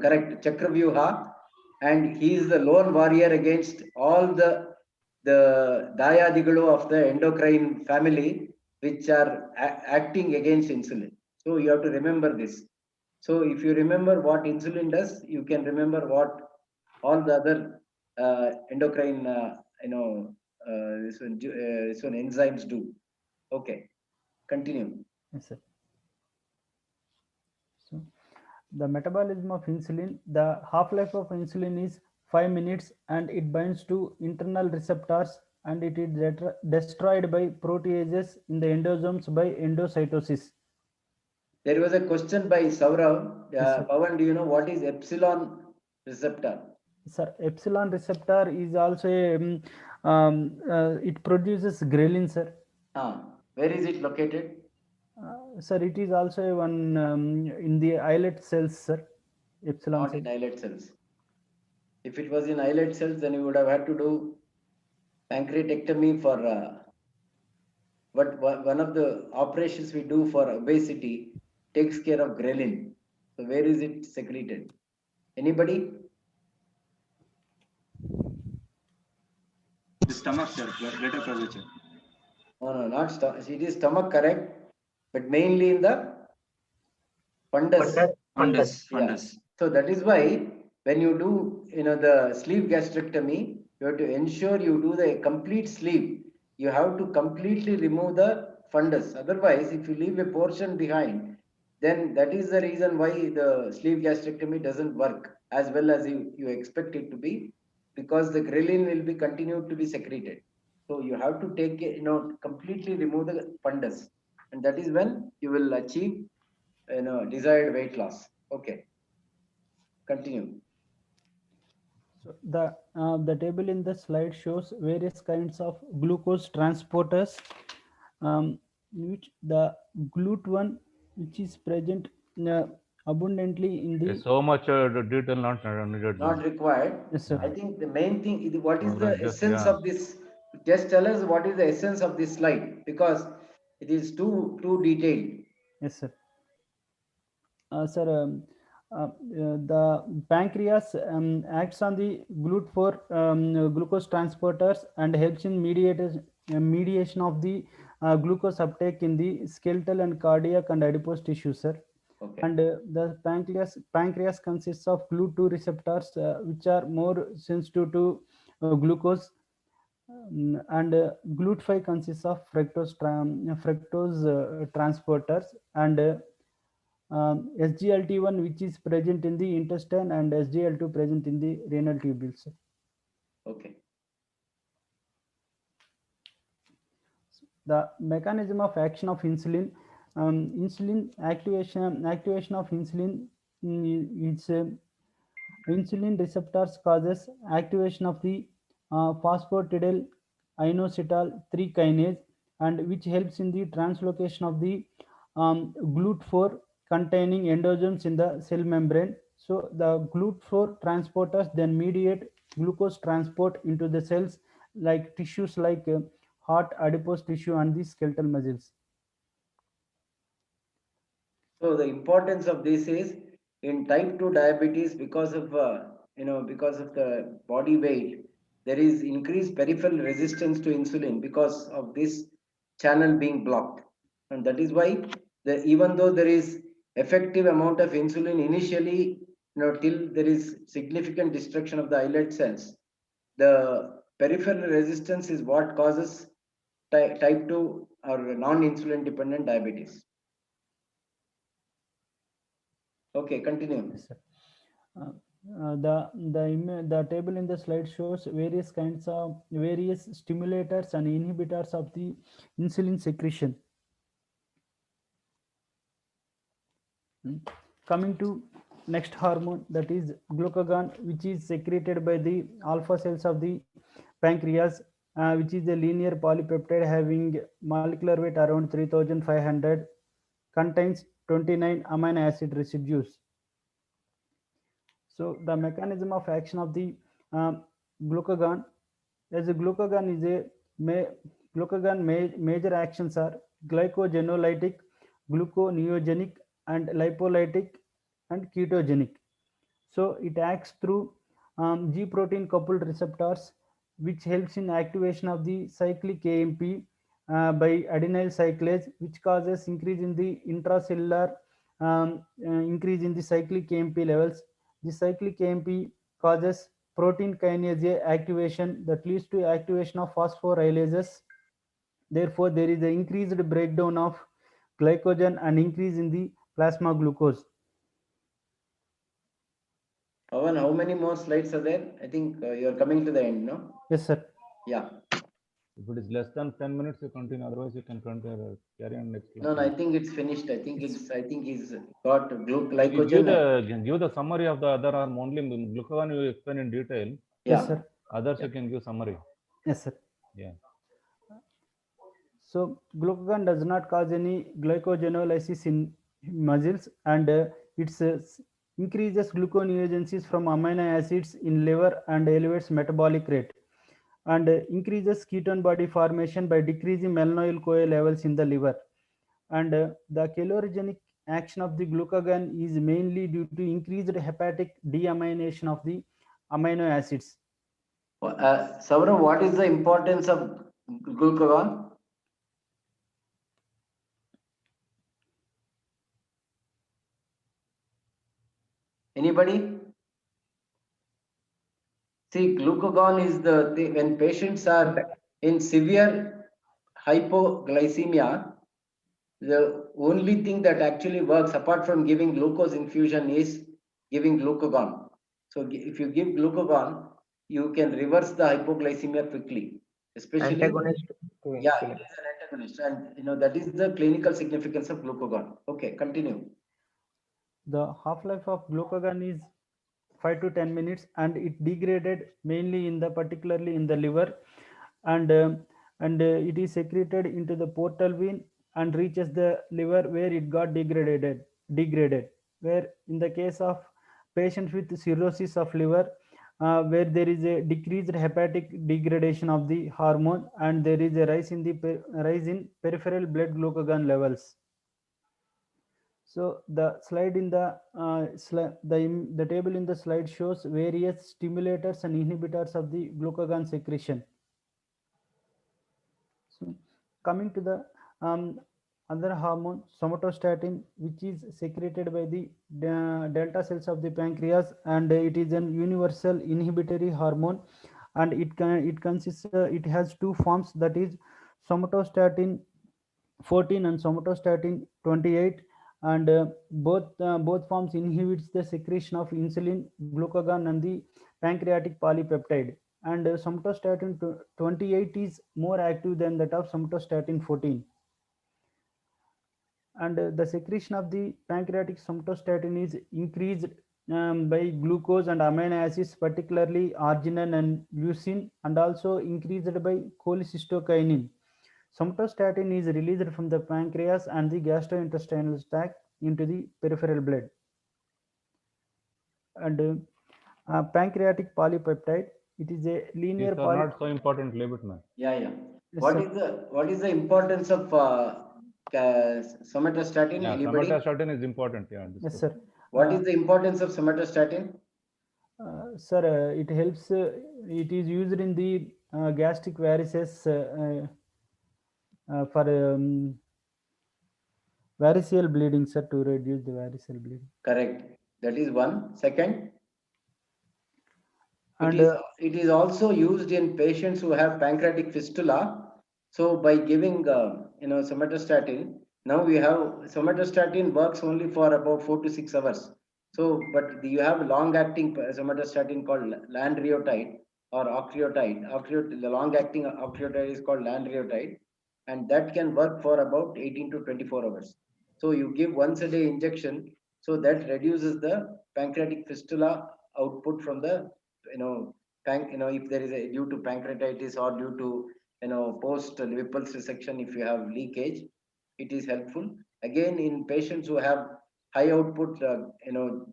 correct. Chakravyuha, and he is the lone warrior against all the Dayadigalu of the endocrine family, which are acting against insulin. So you have to remember this. So if you remember what insulin does, you can remember what all the other endocrine this one enzymes do. Okay, continue. Yes, sir. So the metabolism of insulin, the half-life of insulin is 5 minutes and it binds to internal receptors and it is destroyed by proteases in the endosomes by endocytosis. There was a question by Saurav. Yes, sir. Pawan, do you know what is epsilon receptor? Sir, epsilon receptor is also it produces ghrelin, sir. Where is it located? Sir, it is also one in the islet cells, sir. Epsilon Not cell. in islet cells. If it was in islet cells, then you would have had to do pancreatectomy for but one of the operations we do for obesity takes care of ghrelin. So where is it secreted? Anybody? The stomach, sir, greater curvature. No, not stomach. It is stomach, correct, but mainly in the fundus. Fundus. Yeah. So that is why when you do, the sleeve gastrectomy, you have to ensure you do the complete sleeve. You have to completely remove the fundus. Otherwise, if you leave a portion behind, then that is the reason why the sleeve gastrectomy doesn't work as well as you expect it to be, because the ghrelin will be continued to be secreted. So you have to completely remove the fundus, and that is when you will achieve desired weight loss. Okay, continue. So the table in the slide shows various kinds of glucose transporters, which the GLUT1, which is present abundantly in the. So much detail not needed. Not required. Yes, sir. I think the main thing is what is the Just, essence yeah. of this. Just tell us what is the essence of this slide, because it is too detailed. Yes, sir. Sir, the pancreas acts on the GLUT4 glucose transporters and helps in mediation of the glucose uptake in the skeletal and cardiac and adipose tissue, sir. Okay. And the pancreas consists of GLUT2 receptors, which are more sensitive to glucose. And GLUT5 consists of fructose transporters, and SGLT1, which is present in the intestine, and SGL2 present in the renal tubules. Okay. The mechanism of action of insulin. Insulin activation of insulin is insulin receptors causes activation of the phosphatidyl inositol 3 kinase, and which helps in the translocation of the GLUT4 containing endosomes in the cell membrane. So the GLUT4 transporters then mediate glucose transport into the cells like tissues like heart, adipose tissue, and the skeletal muscles. So the importance of this is in type 2 diabetes, because of because of the body weight, there is increased peripheral resistance to insulin because of this channel being blocked, and that is why even though there is effective amount of insulin initially, till there is significant destruction of the islet cells, the peripheral resistance is what causes type 2 or non-insulin dependent diabetes. Okay, continue. Yes, sir. The table in the slide shows various stimulators and inhibitors of the insulin secretion. Coming to next hormone, that is glucagon, which is secreted by the alpha cells of the pancreas, which is a linear polypeptide having molecular weight around 3500, contains 29 amino acid residues. So the mechanism of action of the glucagon, as a glucagon is a major actions are glycogenolytic, gluconeogenic, and lipolytic, and ketogenic. So it acts through G protein coupled receptors, which helps in activation of the cyclic AMP by adenyl cyclase, which causes increase in the intracellular increase in the cyclic AMP levels. The cyclic AMP causes protein kinase A activation that leads to activation of phosphorylases. Therefore, there is an increased breakdown of glycogen and increase in the plasma glucose. Pawan, how many more slides are there? I think you're coming to the end, no? Yes, sir. Yeah. If it is less than 10 minutes, you continue. Otherwise, you can continue, carry on next class. No, I think it's finished. I think he's got You glycogen. give the summary of the other arm only. Glucagon you explain in detail. Yeah. Yes, sir. Others you can give summary. Yes, sir. Yeah. So glucagon does not cause any glycogenolysis in muscles, and it increases gluconeogenesis from amino acids in liver and elevates metabolic rate, and increases ketone body formation by decreasing malonyl-CoA levels in the liver. And the calorigenic action of the glucagon is mainly due to increased hepatic deamination of the amino acids. Saurav, what is the importance of glucagon? Anybody? See, glucagon is when patients are in severe hypoglycemia, the only thing that actually works apart from giving glucose infusion is giving glucagon. So if you give glucagon, you can reverse the hypoglycemia quickly, especially. Antagonist. Yeah, it is an antagonist, and that is the clinical significance of glucagon. Okay, continue. The half-life of glucagon is 5 to 10 minutes, and it degraded mainly particularly in the liver, and it is secreted into the portal vein and reaches the liver where it got degraded. Where in the case of patients with cirrhosis of liver, where there is a decreased hepatic degradation of the hormone, and there is a rise in peripheral blood glucagon levels. So the slide in the table in the slide shows various stimulators and inhibitors of the glucagon secretion. So coming to the other hormone, somatostatin, which is secreted by the delta cells of the pancreas, and it is an universal inhibitory hormone, and it has two forms, that is somatostatin 14 and somatostatin 28, and both forms inhibits the secretion of insulin, glucagon, and the pancreatic polypeptide, and somatostatin 28 is more active than that of somatostatin 14, and the secretion of the pancreatic somatostatin is increased by glucose and amino acids, particularly arginine and leucine, and also increased by cholecystokinin. Somatostatin is released from the pancreas and the gastrointestinal tract into the peripheral blood. And pancreatic polypeptide, it is a linear. These are not so important, leave it, man. Yeah. Yes, what is the importance of somatostatin? Yeah, Anybody? somatostatin is important. Yeah. Yes, sir. What is the importance of somatostatin? Sir, it helps. It is used in the gastric varices for variceal bleeding, sir, to reduce the variceal bleeding. Correct. That is one. Second, and it is also used in patients who have pancreatic fistula. So by giving somatostatin, now we have somatostatin works only for about 4 to 6 hours. So, but you have long-acting somatostatin called lanreotide or octreotide. The long-acting octreotide is called lanreotide, and that can work for about 18 to 24 hours. So you give once a day injection, so that reduces the pancreatic fistula output from the if there is due to pancreatitis or due to post Whipple's resection, if you have leakage, it is helpful. Again, in patients who have high output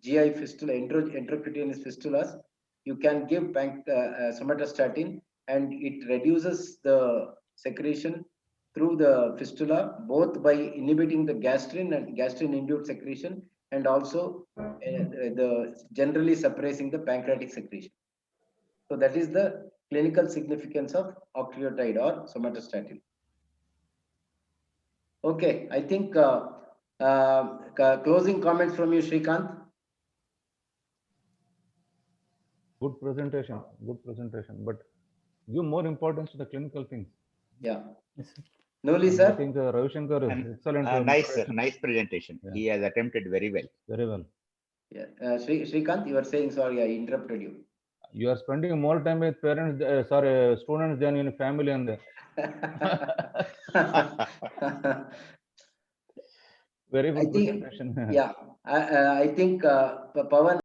GI fistula, intracutaneous fistulas, you can give somatostatin, and it reduces the secretion through the fistula, both by inhibiting the gastrin and gastrin-induced secretion, and also generally suppressing the pancreatic secretion. So that is the clinical significance of octreotide or somatostatin. Okay, I think closing comments from you, Srikanth. Good presentation, but give more importance to the clinical things. Yeah. Yes, sir. Noli, sir. I think Ravi Shankar is excellent. Nice presentation. Yeah. He has attempted very well. Very well. Yeah, Shrikant, you were saying, sorry, I interrupted you. You are spending more time with parents, students than in family and very I good think, presentation. yeah, I think Pawan